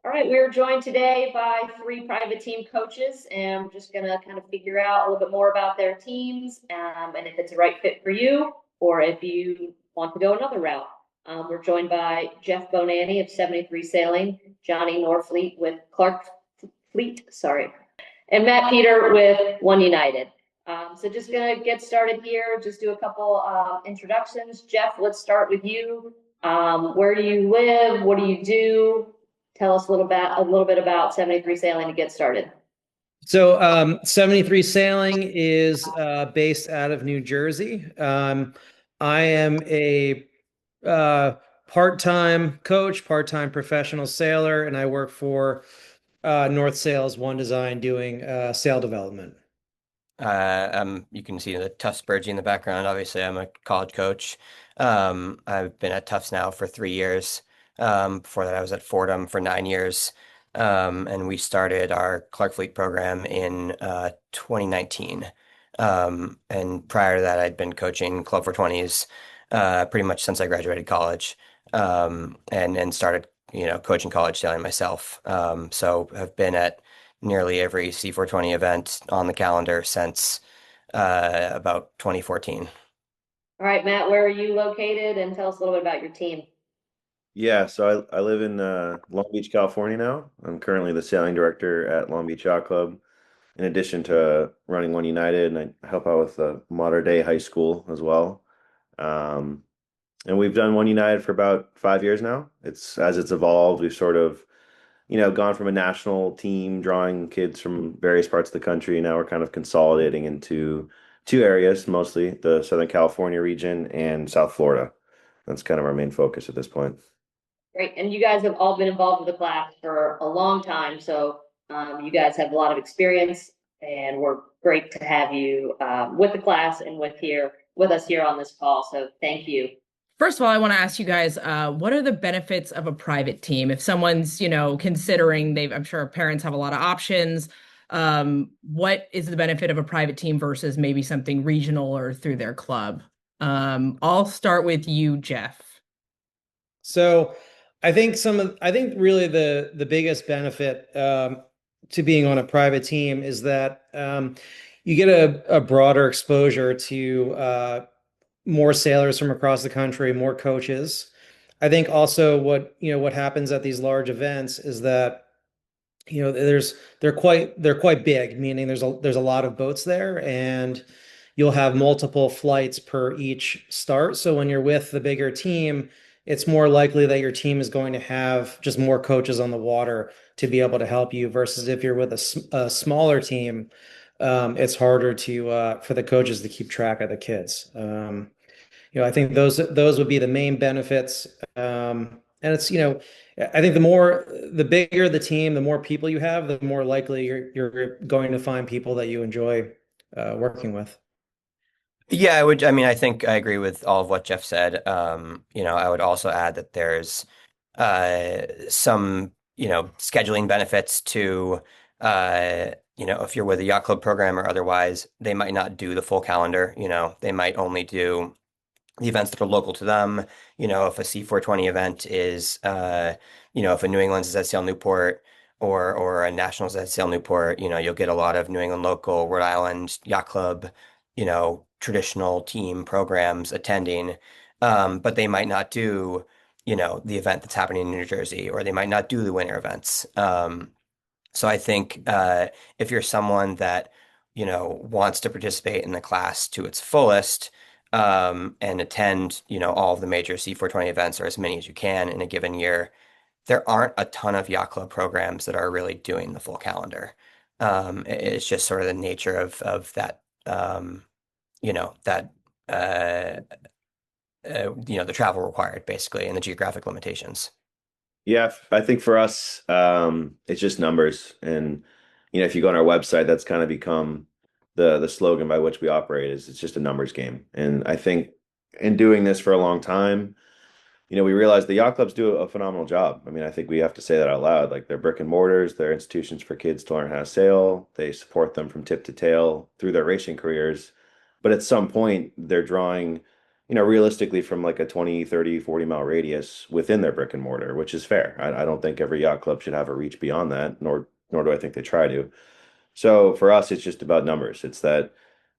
All right, we are joined today by three private team coaches, and we're just going to kind of figure out a little bit more about their teams and if it's the right fit for you or if you want to go another route. We're joined by Jeff Bonnani of 73 Sailing, Johnny Norfleet with ClarkFleet, sorry, and Matt Peter with OneUnited. So just going to get started here, just do a couple introductions. Jeff, let's start with you. Where do you live? What do you do? Tell us a little bit about 73 Sailing to get started. So, 73 Sailing is based out of New Jersey. I am a uh, part-time coach, part-time professional sailor, and I work for North Sails One Design doing sail development. You can see the Tufts Spurgey in the background. Obviously, I'm a college coach. I've been at Tufts now for 3 years. Before that, I was at Fordham for 9 years. And we started our ClarkFleet program in 2019. And prior to that, I'd been coaching Club for 20s pretty much since I graduated college, and started, coaching college sailing myself. So I've been at nearly every C420 event on the calendar since about 2014. All right, Matt, where are you located? And tell us a little bit about your team. Yeah, so I live in Long Beach, California now. I'm currently the sailing director at Long Beach Yacht Club, in addition to running One United, and I help out with the modern day high school as well. Um, and we've done One United for about 5 years now. It's as it's evolved, we've sort of, gone from a national team drawing kids from various parts of the country. Now we're kind of consolidating into two areas, mostly the Southern California region and South Florida. That's kind of our main focus at this point. Great. And you guys have all been involved with the class for a long time. So you guys have a lot of experience, and we're great to have you with the class and with us here on this call. So thank you. First of all, I want to ask you guys, what are the benefits of a private team? If someone's, considering I'm sure parents have a lot of options. What is the benefit of a private team versus maybe something regional or through their club? I'll start with you, Jeff. So, I think really the biggest benefit to being on a private team is that you get a broader exposure to more sailors from across the country, more coaches. I think also what happens at these large events is that they're quite big, meaning there's a lot of boats there, and you'll have multiple flights per each start. So when you're with the bigger team, it's more likely that your team is going to have just more coaches on the water to be able to help you versus if you're with a smaller team, it's harder to for the coaches to keep track of the kids. I think those would be the main benefits. And it's, I think the bigger the team, the more people you have, the more likely you're going to find people that you enjoy working with. Yeah, I mean, I think I agree with all of what Jeff said. I would also add that there's some, scheduling benefits to, if you're with a yacht club program or otherwise, they might not do the full calendar. They might only do the events that are local to them. If a C420 event is, if a New England's is at Sail Newport or a Nationals at Sail Newport, you'll get a lot of New England local, Rhode Island Yacht Club, traditional team programs attending. But they might not do, the event that's happening in New Jersey, or they might not do the winter events. So I think if you're someone that, wants to participate in the class to its fullest, and attend, all of the major C420 events or as many as you can in a given year, there aren't a ton of yacht club programs that are really doing the full calendar. It's just sort of the nature of that, that the travel required basically and the geographic limitations. Yeah, I think for us, it's just numbers. And, if you go on our website, that's kind of become the slogan by which we operate is it's just a numbers game. And I think in doing this for a long time, we realize the yacht clubs do a phenomenal job. I mean, I think we have to say that out loud. Like they're brick and mortars, they're institutions for kids to learn how to sail. They support them from tip to tail through their racing careers. But at some point, they're drawing, realistically from like a 20, 30, 40 mile radius within their brick and mortar, which is fair. I don't think every yacht club should have a reach beyond that, nor do I think they try to. So for us, it's just about numbers. It's that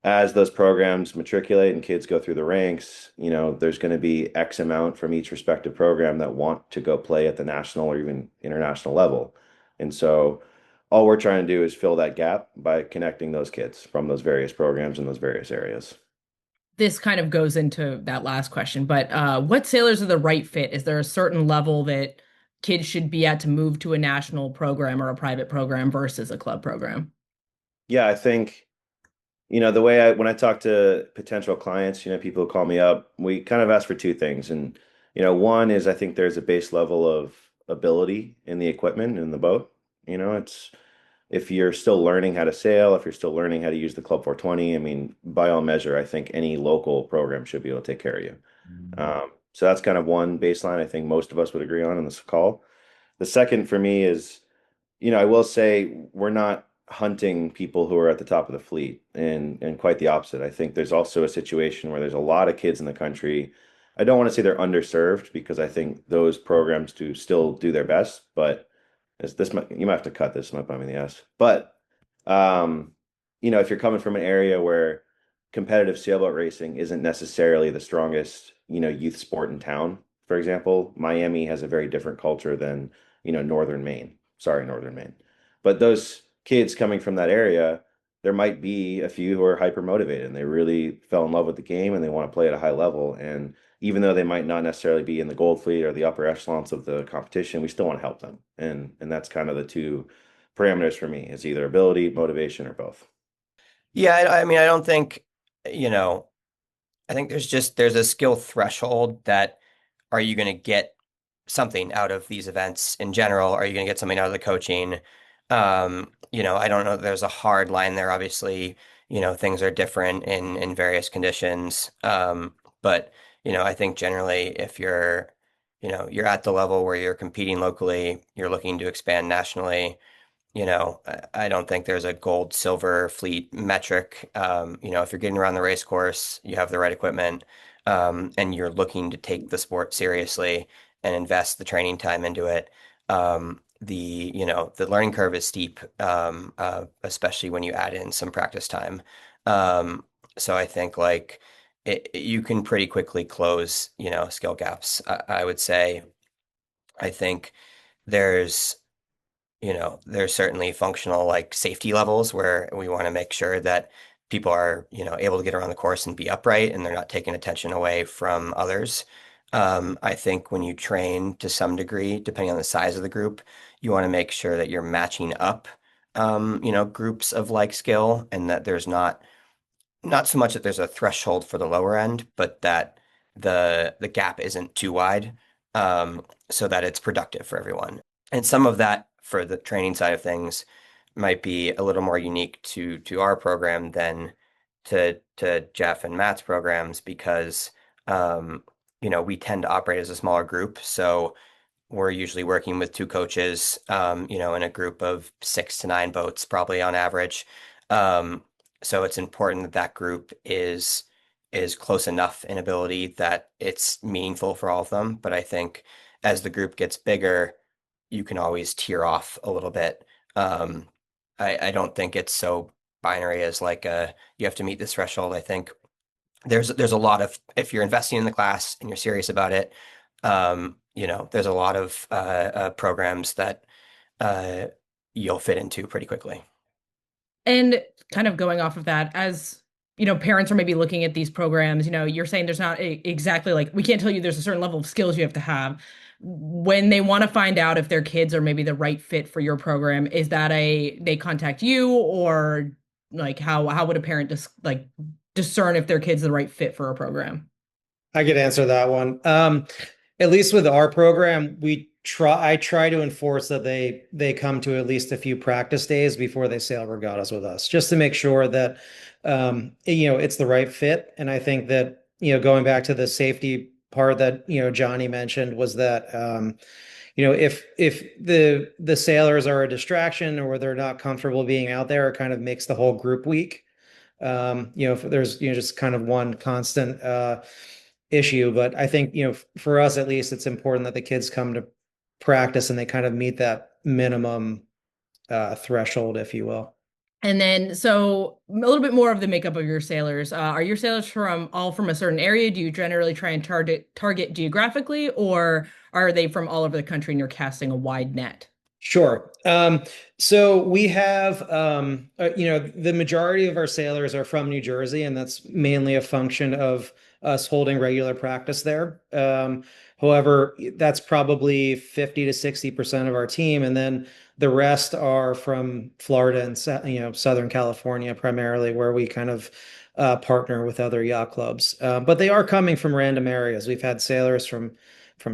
as those programs matriculate and kids go through the ranks, there's going to be X amount from each respective program that want to go play at the national or even international level. And so all we're trying to do is fill that gap by connecting those kids from those various programs in those various areas. This kind of goes into that last question, but what sailors are the right fit? Is there a certain level that kids should be at to move to a national program or a private program versus a club program? Yeah, I think, the way when I talk to potential clients, people call me up, we kind of ask for two things. And, one is I think there's a base level of ability in the equipment in the boat. It's if you're still learning how to sail, if you're still learning how to use the Club 420, I mean, by all measure, I think any local program should be able to take care of you. So that's kind of one baseline I think most of us would agree on this call. The second for me is, I will say we're not hunting people who are at the top of the fleet, and quite the opposite. I think there's also a situation where there's a lot of kids in the country. I don't want to say they're underserved because I think those programs do still do their best, but you might have to cut this, might bite me in the ass. But um, if you're coming from an area where competitive sailboat racing isn't necessarily the strongest, youth sport in town, for example, Miami has a very different culture than, Northern Maine. Sorry, Northern Maine. But those kids coming from that area, there might be a few who are hyper motivated and they really fell in love with the game and they want to play at a high level. And even though they might not necessarily be in the gold fleet or the upper echelons of the competition, we still want to help them. And that's kind of the two parameters for me is either ability, motivation, or both. Yeah, I mean, I don't think, you know, I think there's a skill threshold that are you going to get something out of these events in general? Are you going to get something out of the coaching? I don't know. There's a hard line there. Obviously, things are different in various conditions. But I think generally, if you're at the level where you're competing locally, you're looking to expand nationally. I don't think there's a gold, silver fleet metric. If you're getting around the race course, you have the right equipment, and you're looking to take the sport seriously and invest the training time into it. The learning curve is steep, especially when you add in some practice time. So I think like you can pretty quickly close, skill gaps. I would say, I think there's there's certainly functional like safety levels where we want to make sure that people are, able to get around the course and be upright and they're not taking attention away from others. I think when you train to some degree, depending on the size of the group, you want to make sure that you're matching up, groups of like skill and that there's not so much that there's a threshold for the lower end, but that the gap isn't too wide, so that it's productive for everyone. And some of that for the training side of things might be a little more unique to our program than to Jeff and Matt's programs because we tend to operate as a smaller group. So we're usually working with two coaches, in a group of 6 to 9 boats, probably on average. So it's important that that group is close enough in ability that it's meaningful for all of them. But I think as the group gets bigger, you can always tear off a little bit. Um, I don't think it's so binary as like you have to meet this threshold. I think there's a lot of if you're investing in the class and you're serious about it, there's a lot of programs that uh, you'll fit into pretty quickly. And kind of going off of that, as parents are maybe looking at these programs, you're saying there's not exactly like we can't tell you there's a certain level of skills you have to have. When they want to find out if their kids are maybe the right fit for your program, is that they contact you or like how would a parent just like discern if their kid's the right fit for a program? I could answer that one. At least with our program, I try to enforce that they come to at least a few practice days before they sail regattas with us, just to make sure that it's the right fit. And I think that, going back to the safety part that, Johnny mentioned was that if the sailors are a distraction or they're not comfortable being out there, it kind of makes the whole group weak. If there's just kind of one constant issue. But I think, for us at least, it's important that the kids come to practice and they kind of meet that minimum threshold, if you will. And then, so a little bit more of the makeup of your sailors. Are your sailors from a certain area? Do you generally try and target geographically, or are they from all over the country and you're casting a wide net? Sure. So we have, the majority of our sailors are from New Jersey, and that's mainly a function of us holding regular practice there. However, that's probably 50 to 60% of our team. And then the rest are from Florida and, Southern California primarily, where we kind of partner with other yacht clubs. But they are coming from random areas. We've had sailors from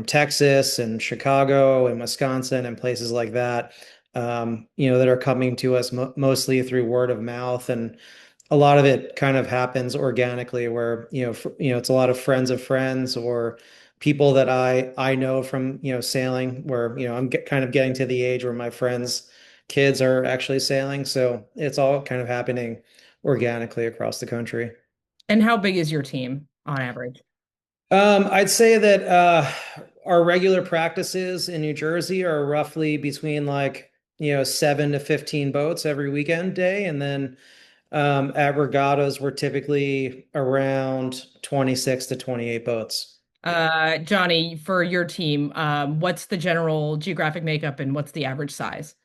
Texas and Chicago and Wisconsin and places like that, that are coming to us mostly through word of mouth. And a lot of it kind of happens organically where, it's a lot of friends of friends or people that I know from, sailing where, I'm kind of getting to the age where my friends' kids are actually sailing. So it's all kind of happening organically across the country. And how big is your team on average? I'd say that our regular practices in New Jersey are roughly between 7 to 15 boats every weekend day. And then at regattas, we're typically around 26 to 28 boats. Johnny, for your team, what's the general geographic makeup and what's the average size?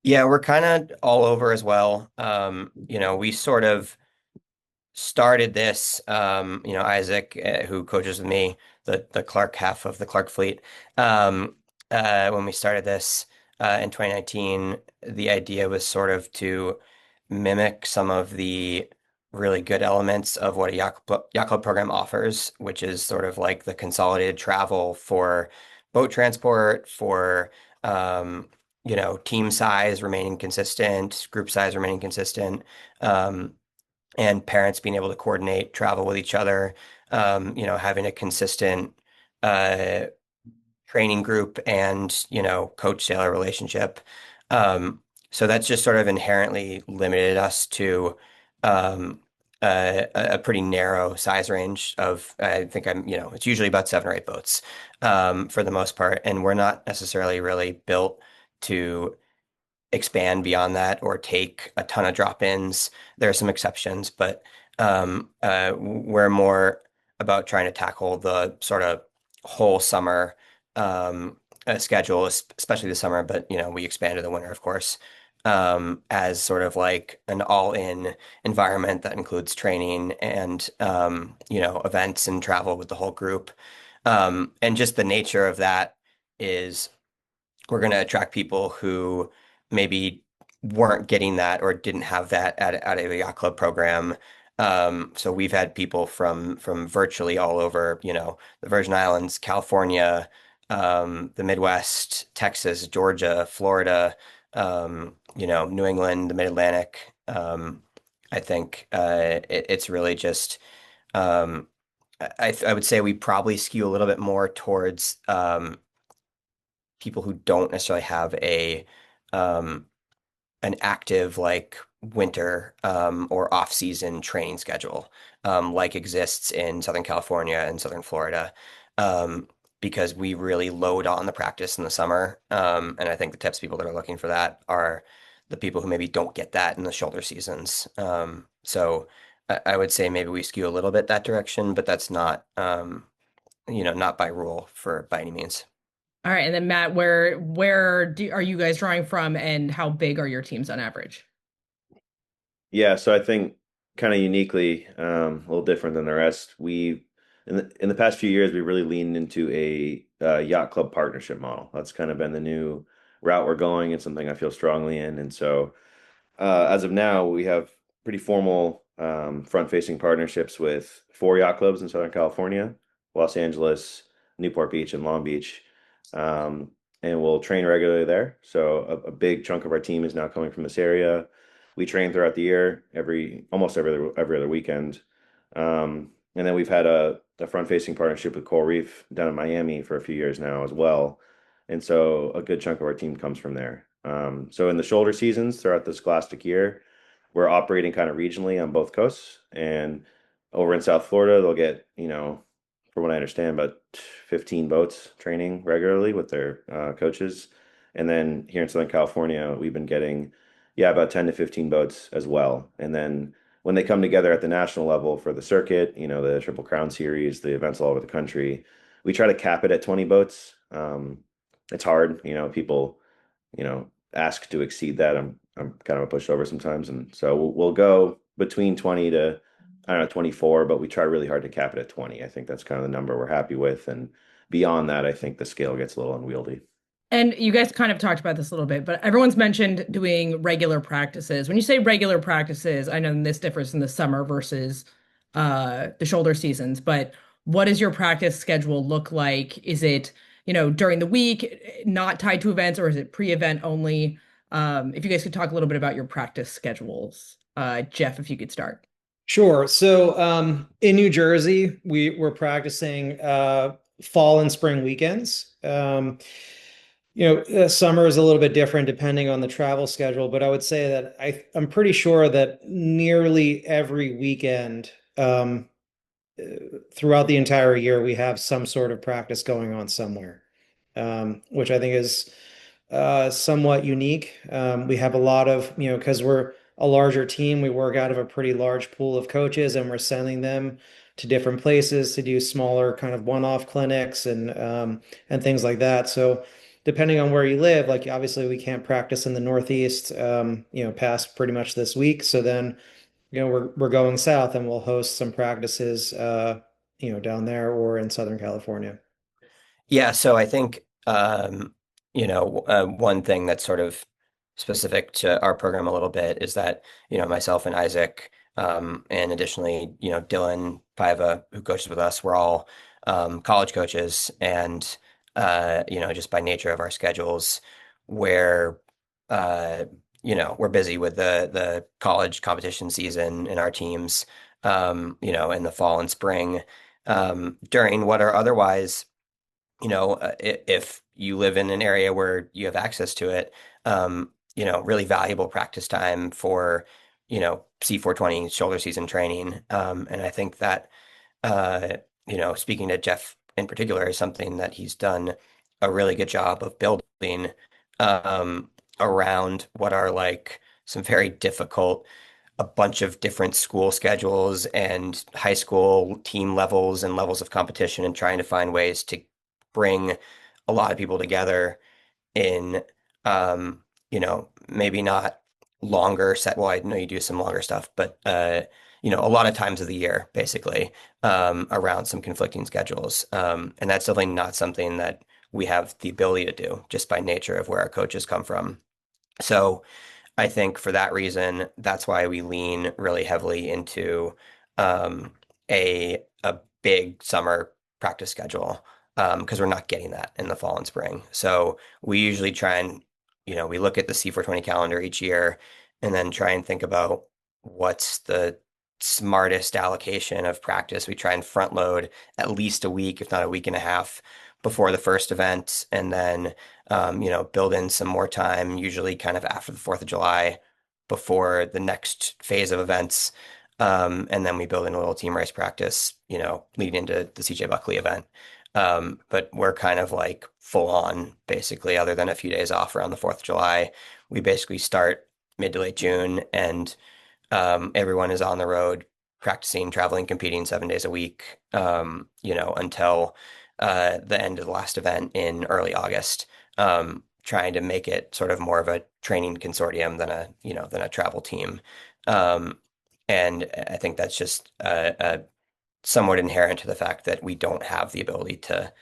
Yeah, we're kind of all over as well. We sort of started this, Isaac, who coaches with me, the Clark half of the ClarkFleet. When we started this in 2019, the idea was sort of to mimic some of the really good elements of what a yacht club program offers, which is sort of like the consolidated travel for boat transport, for team size remaining consistent, group size remaining consistent. And parents being able to coordinate travel with each other, having a consistent uh, training group and, coach sailor relationship. So that's just sort of inherently limited us to um, a pretty narrow size range of, I think it's usually about 7 or 8 boats for the most part. And we're not necessarily really built to expand beyond that or take a ton of drop-ins. There are some exceptions, but we're more about trying to tackle the sort of whole summer schedule, especially the summer, but we expanded the winter, of course, as sort of like an all-in environment that includes training and events and travel with the whole group. And just the nature of that is we're going to attract people who maybe weren't getting that or didn't have that at a yacht club program. So we've had people from virtually all over, the Virgin Islands, California, the Midwest, Texas, Georgia, Florida, New England, the Mid-Atlantic. I think it's really just I would say we probably skew a little bit more towards people who don't necessarily have um, an active like winter or off-season training schedule like exists in Southern California and Southern Florida because we really load on the practice in the summer. And I think the types of people that are looking for that are the people who maybe don't get that in the shoulder seasons. So I would say maybe we skew a little bit that direction, but that's not not by rule for by any means. All right, and then Matt, where are you guys drawing from, and how big are your teams on average? Yeah, so I think kind of uniquely, a little different than the rest. We in the past few years, we really leaned into a yacht club partnership model. That's kind of been the new route we're going and something I feel strongly in. And so, as of now, we have pretty formal front-facing partnerships with 4 yacht clubs in Southern California, Los Angeles, Newport Beach, and Long Beach. Um, and we'll train regularly there. So a big chunk of our team is now coming from this area. We train throughout the year, almost every other weekend. And then we've had a front-facing partnership with Coral Reef down in Miami for a few years now as well. And so a good chunk of our team comes from there. So in the shoulder seasons throughout the scholastic year, we're operating kind of regionally on both coasts. And over in South Florida, they'll get, from what I understand, about 15 boats training regularly with their coaches. And then here in Southern California, we've been getting, yeah, about 10 to 15 boats as well. And then when they come together at the national level for the circuit, the Triple Crown Series, the events all over the country, we try to cap it at 20 boats. It's hard, people, ask to exceed that. I'm kind of a pushover sometimes. And so we'll go between 20 to, I don't know, 24, but we try really hard to cap it at 20. I think that's kind of the number we're happy with. And beyond that, I think the scale gets a little unwieldy. And you guys kind of talked about this a little bit, but everyone's mentioned doing regular practices. When you say regular practices, I know this differs in the summer versus the shoulder seasons, but what does your practice schedule look like? Is it, during the week, not tied to events, or is it pre-event only? If you guys could talk a little bit about your practice schedules. Jeff, if you could start. Sure. So in New Jersey, we're practicing fall and spring weekends. Summer is a little bit different depending on the travel schedule, but I would say that I'm pretty sure that nearly every weekend throughout the entire year, we have some sort of practice going on somewhere, which I think is somewhat unique. We have a lot of, because we're a larger team, we work out of a pretty large pool of coaches and we're sending them to different places to do smaller kind of one-off clinics and things like that. So depending on where you live, like obviously we can't practice in the Northeast, past pretty much this week. So then, we're going south and we'll host some practices, down there or in Southern California. Yeah, so I think one thing that's sort of specific to our program a little bit is that myself and Isaac, and additionally Dylan Paiva, who coaches with us, we're all college coaches, and just by nature of our schedules, where uh, we're busy with the college competition season in our teams, in the fall and spring, during what are otherwise if you live in an area where you have access to it, really valuable practice time for, C420 shoulder season training. And I think that, uh, speaking to Jeff in particular, is something that he's done a really good job of building, um, around what are like some very difficult, a bunch of different school schedules and high school team levels and levels of competition, and trying to find ways to bring a lot of people together in, maybe not longer set. Well, I know you do some longer stuff, but a lot of times of the year, basically, around some conflicting schedules. And that's definitely not something that we have the ability to do just by nature of where our coaches come from. So I think for that reason, that's why we lean really heavily into um, a big summer practice schedule, because we're not getting that in the fall and spring. So we usually try and, we look at the C420 calendar each year and then try and think about what's the smartest allocation of practice. We try and front load at least a week, if not a week and a half before the first event, and then build in some more time, usually kind of after the 4th of July, before the next phase of events. And then we build in a little team race practice, leading into the CJ Buckley event. But we're kind of like full on, basically, other than a few days off around the 4th of July. We basically start mid to late June, and everyone is on the road practicing, traveling, competing 7 days a week, until the end of the last event in early August, trying to make it sort of more of a training consortium than a travel team. Um, and I think that's just somewhat inherent to the fact that we don't have the ability to,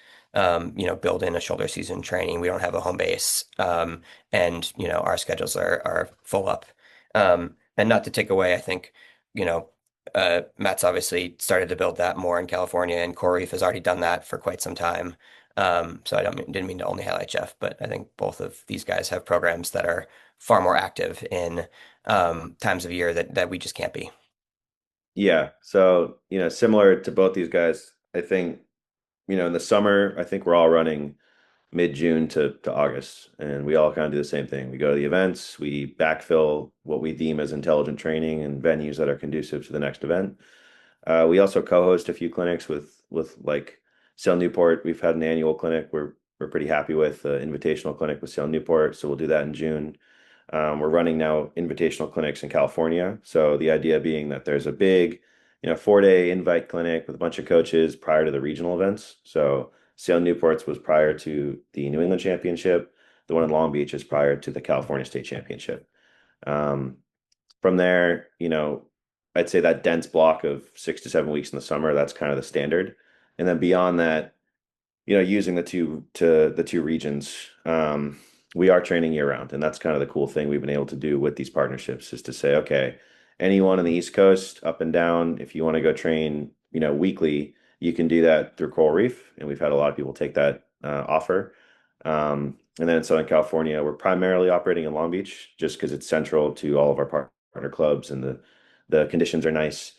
build in a shoulder season training. We don't have a home base, and our schedules are full up. And not to take away, I think, you know, Matt's obviously started to build that more in California, and Core Reef has already done that for quite some time. So didn't mean to only highlight Jeff, but I think both of these guys have programs that are far more active in times of year that we just can't be. Yeah. So, similar to both these guys, I think, in the summer, I think we're all running mid-June to August, and we all kind of do the same thing. We go to the events, we backfill what we deem as intelligent training and venues that are conducive to the next event. We also co-host a few clinics with with like Sail Newport. We've had an annual clinic. We're pretty happy with the invitational clinic with Sail Newport, so we'll do that in June. We're running now invitational clinics in California. So the idea being that there's a big, 4-day invite clinic with a bunch of coaches prior to the regional events. So Sail Newport's was prior to the New England Championship. The one in Long Beach is prior to the California State Championship. Um, from there, I'd say that dense block of 6 to 7 weeks in the summer, that's kind of the standard. And then beyond that, using the two regions, we are training year round, and that's kind of the cool thing we've been able to do with these partnerships is to say, okay, anyone on the East Coast, up and down, if you want to go train, weekly, you can do that through Coral Reef, and we've had a lot of people take that offer. And then in Southern California, we're primarily operating in Long Beach just because it's central to all of our partner clubs, and the conditions are nice.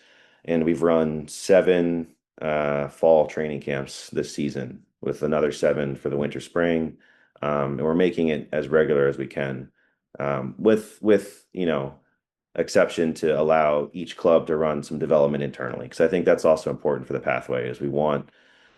And we've run 7 fall training camps this season with another 7 for the winter spring. And we're making it as regular as we can, with exception to allow each club to run some development internally. Because I think that's also important for the pathway, is we want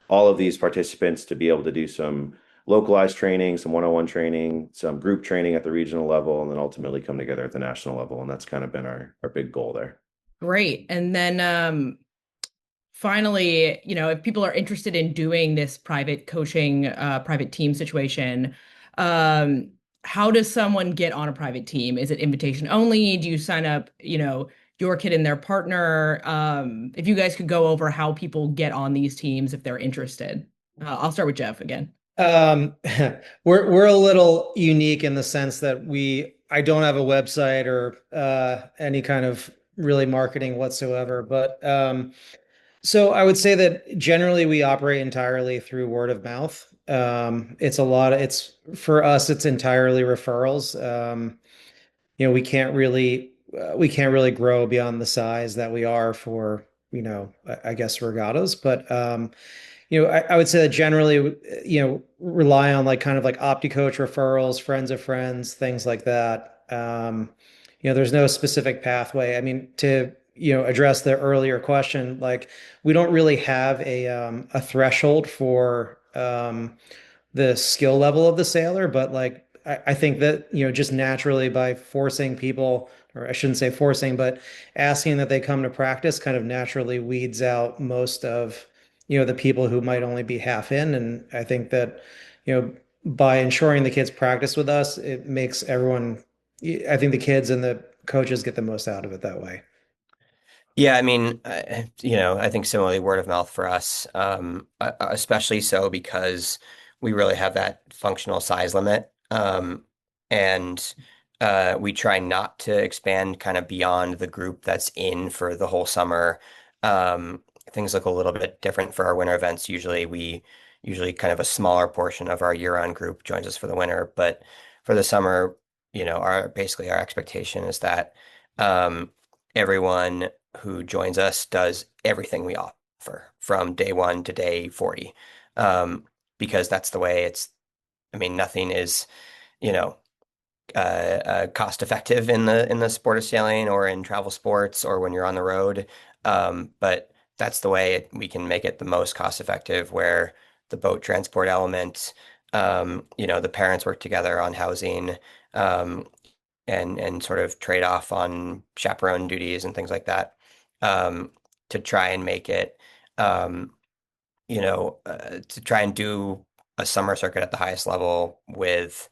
all of these participants to be able to do some localized training, some one-on-one training, some group training at the regional level, and then ultimately come together at the national level. And that's kind of been our big goal there. Great. And then finally, if people are interested in doing this private coaching, private team situation, how does someone get on a private team? Is it invitation only? Do you sign up, your kid and their partner? If you guys could go over how people get on these teams if they're interested. I'll start with Jeff again. We're a little unique in the sense that I don't have a website or any kind of really marketing whatsoever. But so I would say that generally we operate entirely through word of mouth. It's for us, it's entirely referrals. We can't really grow beyond the size that we are for, I guess regattas. But I would say that generally, rely on like kind of like OptiCoach referrals, friends of friends, things like that. There's no specific pathway. I mean, to, address the earlier question, like we don't really have a threshold for the skill level of the sailor, but like I think that, just naturally by forcing people, or I shouldn't say forcing, but asking that they come to practice kind of naturally weeds out most of, the people who might only be half in. And I think that, by ensuring the kids practice with us, it makes everyone, I think the kids and the coaches get the most out of it that way. Yeah, I mean, I think similarly word of mouth for us, especially so because we really have that functional size limit. And we try not to expand kind of beyond the group that's in for the whole summer. Things look a little bit different for our winter events. Usually kind of a smaller portion of our year-round group joins us for the winter, but for the summer, basically our expectation is that everyone who joins us does everything we offer from day 1 to day 40. Because that's the way I mean, nothing is, you know, cost effective in the sport of sailing or in travel sports or when you're on the road. But that's the way we can make it the most cost effective, where the boat transport element, the parents work together on housing, and sort of trade off on chaperone duties and things like that, to try and make it, to try and do a summer circuit at the highest level with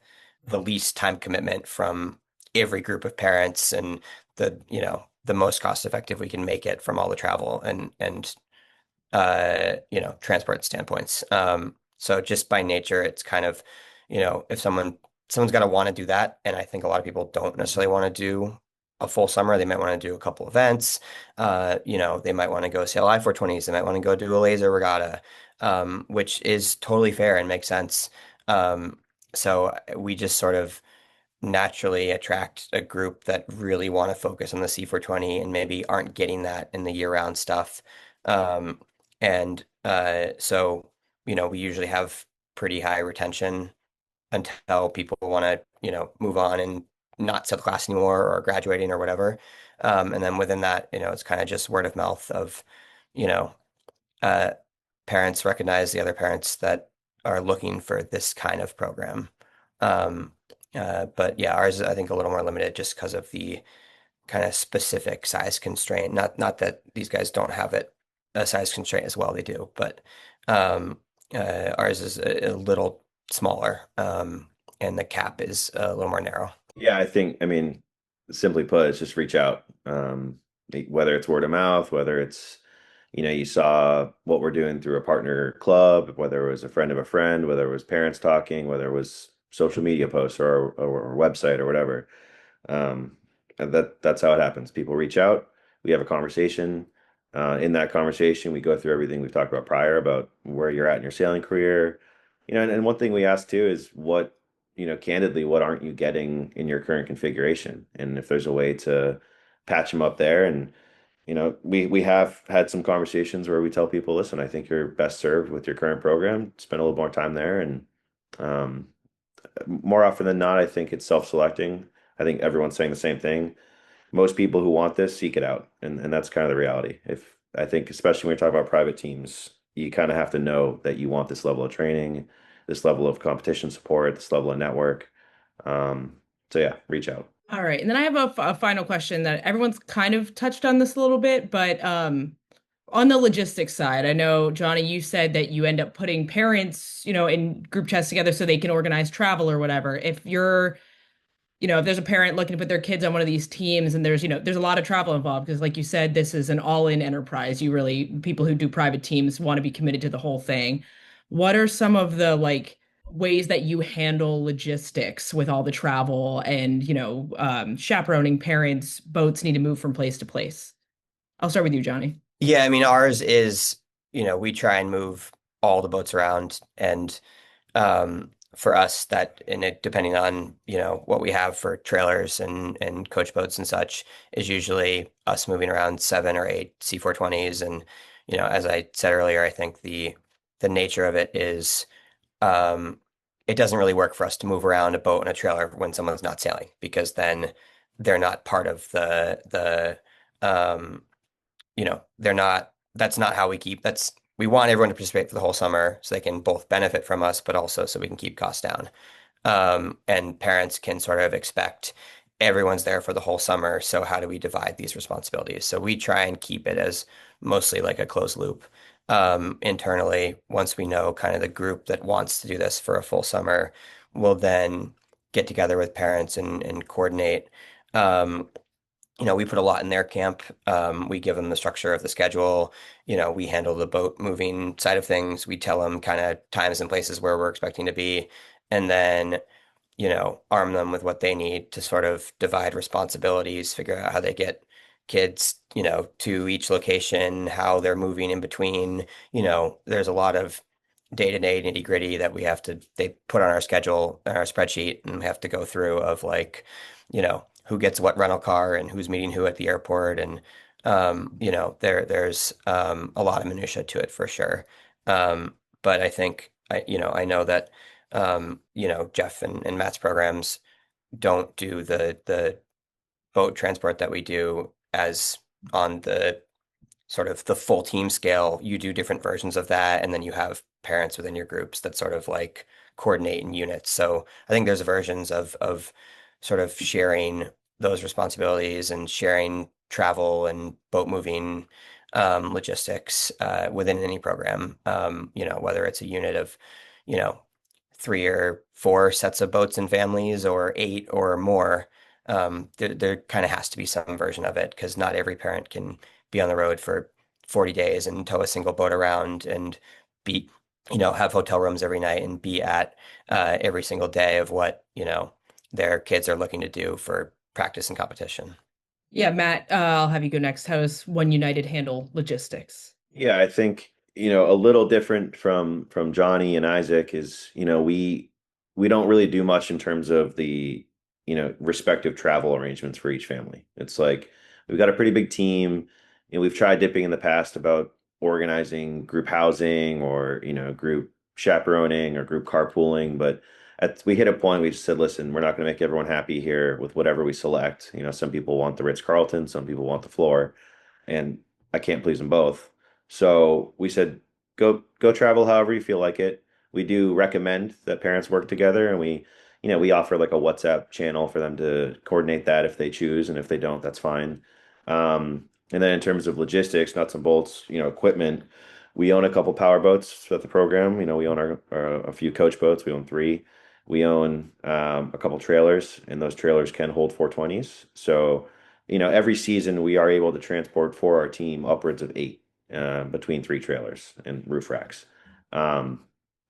the least time commitment from every group of parents, and the most cost effective we can make it from all the travel and transport standpoints. So just by nature, it's kind of, if someone's got to want to do that, and I think a lot of people don't necessarily want to do a full summer. They might want to do a couple events. They might want to go sail I-420s. They might want to go do a laser regatta, which is totally fair and makes sense. So we just sort of naturally attract a group that really want to focus on the C420 and maybe aren't getting that in the year-round stuff. So, we usually have pretty high retention until people want to, move on and not sub class anymore or graduating or whatever. And then within that, it's kind of just word of mouth of, you know, uh, parents recognize the other parents that are looking for this kind of program. But yeah, ours is, I think, a little more limited just because of the kind of specific size constraint. Not that these guys don't have a size constraint as well, they do, but ours is a little smaller, and the cap is a little more narrow. Yeah, I mean, simply put, it's just reach out. Whether it's word of mouth, whether it's, you saw what we're doing through a partner club, whether it was a friend of a friend, whether it was parents talking, whether it was social media posts or website or whatever. And that's how it happens. People reach out, we have a conversation. In that conversation, we go through everything we've talked about prior about where you're at in your sailing career. And one thing we ask too is candidly, what aren't you getting in your current configuration? And if there's a way to patch them up there. And, we have had some conversations where we tell people, listen, I think you're best served with your current program. Spend a little more time there. And um, more often than not, I think it's self-selecting. I think everyone's saying the same thing. Most people who want this seek it out, and that's kind of the reality. If I think, especially when we talk about private teams, you kind of have to know that you want this level of training, this level of competition support, this level of network. So yeah, reach out. All right. And then I have a final question that everyone's kind of touched on this a little bit, but on the logistics side, I know, Johnny, you said that you end up putting parents, in group chats together so they can organize travel or whatever. If there's a parent looking to put their kids on one of these teams and there's a lot of travel involved because like you said, this is an all-in enterprise. People who do private teams want to be committed to the whole thing. What are some of the ways that you handle logistics with all the travel and, chaperoning parents, boats need to move from place to place? I'll start with you, Johnny. Yeah, I mean, ours is, we try and move all the boats around, and for us and it depending on, what we have for trailers and coach boats and such is usually us moving around 7 or 8 C420s. And, as I said earlier, I think the nature of it is it doesn't really work for us to move around a boat and a trailer when someone's not sailing because then they're not part of um, they're not, that's not how we want everyone to participate for the whole summer so they can both benefit from us, but also so we can keep costs down. And parents can sort of expect everyone's there for the whole summer. So how do we divide these responsibilities? So we try and keep it as mostly like a closed loop. Internally, once we know kind of the group that wants to do this for a full summer, we'll then get together with parents and coordinate. Um, we put a lot in their camp. We give them the structure of the schedule. We handle the boat moving side of things. We tell them kind of times and places where we're expecting to be, and then, arm them with what they need to sort of divide responsibilities, figure out how they get kids, to each location, how they're moving in between. There's a lot of day-to-day nitty-gritty that they put on our schedule, on our spreadsheet, and we have to go through of who gets what rental car and who's meeting who at the airport. And, there's a lot of minutia to it for sure. But I think, I know that, Jeff and Matt's programs don't do the boat transport that we do as on the sort of the full team scale. You do different versions of that, and then you have parents within your groups that sort of coordinate in units. So I think there's versions of sort of sharing those responsibilities and sharing travel and boat moving logistics within any program. Whether it's a unit of, you know, 3 or 4 sets of boats and families or 8 or more. There kind of has to be some version of it because not every parent can be on the road for 40 days and tow a single boat around and be, have hotel rooms every night and be at every single day of what, their kids are looking to do for practice and competition. Yeah, Matt, I'll have you go next. How does OneUnited handle logistics? Yeah, I think, a little different from Johnny and Isaac is, we don't really do much in terms of the, respective travel arrangements for each family. It's like we've got a pretty big team, and we've tried dipping in the past about organizing group housing or, group chaperoning or group carpooling, but we hit a point we just said, listen, we're not going to make everyone happy here with whatever we select. Some people want the Ritz-Carlton, some people want the floor, and I can't please them both. So we said, go travel however you feel like it. We do recommend that parents work together, and we offer like a WhatsApp channel for them to coordinate that if they choose, and if they don't, that's fine. And then in terms of logistics, nuts and bolts, equipment, we own a couple power boats at the program. We own a few coach boats. We own three. We own a couple trailers, and those trailers can hold 420s. So, every season we are able to transport for our team upwards of eight between three trailers and roof racks. Um,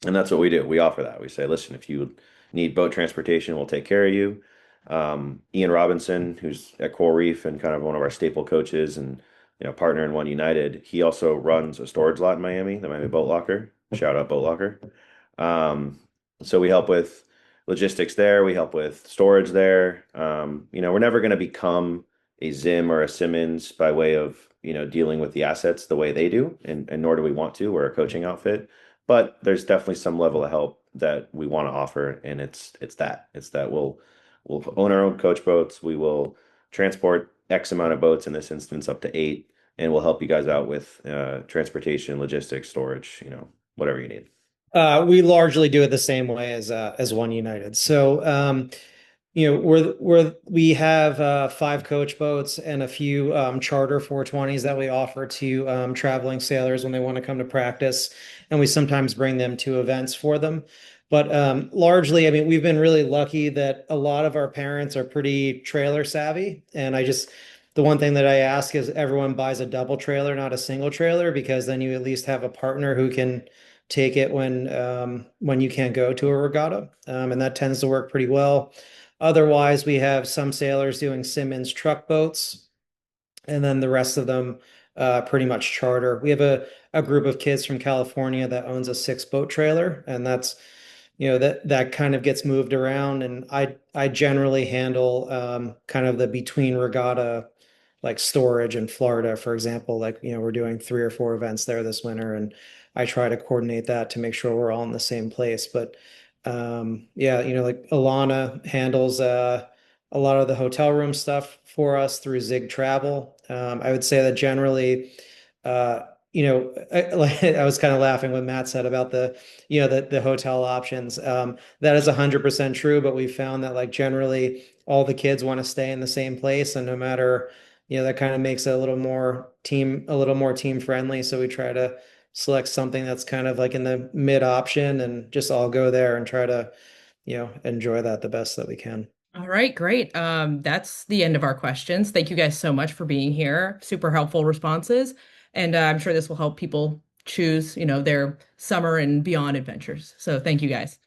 and that's what we do. We offer that. We say, listen, if you need boat transportation, we'll take care of you. Ian Robinson, who's at Coral Reef and kind of one of our staple coaches and partner in OneUnited, he also runs a storage lot in Miami, the Miami Boat Locker. Shout out Boat Locker. So we help with logistics there. We help with storage there. We're never going to become a Zim or a Simmons by way of dealing with the assets the way they do, and nor do we want to. We're a coaching outfit, but there's definitely some level of help that we want to offer, and it's that we'll own our own coach boats. We will transport X amount of boats, in this instance up to eight, and we'll help you guys out with transportation, logistics, storage, whatever you need. We largely do it the same way as OneUnited. So we have 5 coach boats and a few charter 420s that we offer to traveling sailors when they want to come to practice, and we sometimes bring them to events for them. But largely, I mean, we've been really lucky that a lot of our parents are pretty trailer savvy, and the one thing that I ask is everyone buys a double trailer, not a single trailer, because then you at least have a partner who can take it when you can't go to a regatta, and that tends to work pretty well. Otherwise, we have some sailors doing Simmons truck boats, and then the rest of them pretty much charter. We have a group of kids from California that owns a 6-boat trailer, and that's that kind of gets moved around, and I generally handle kind of the between regatta, like storage in Florida, for example. Like, we're doing 3 or 4 events there this winter, and I try to coordinate that to make sure we're all in the same place. But yeah, like Alana handles a lot of the hotel room stuff for us through Zig Travel. I would say that generally, I was kind of laughing when Matt said about the hotel options. That is 100% true, but we found that like generally all the kids want to stay in the same place, and no matter, that kind of makes it a little more team friendly. So we try to select something that's kind of like in the mid option and just all go there and try to, enjoy that the best that we can. All right, great. That's the end of our questions. Thank you guys so much for being here. Super helpful responses. And I'm sure this will help people choose, their summer and beyond adventures. So thank you guys.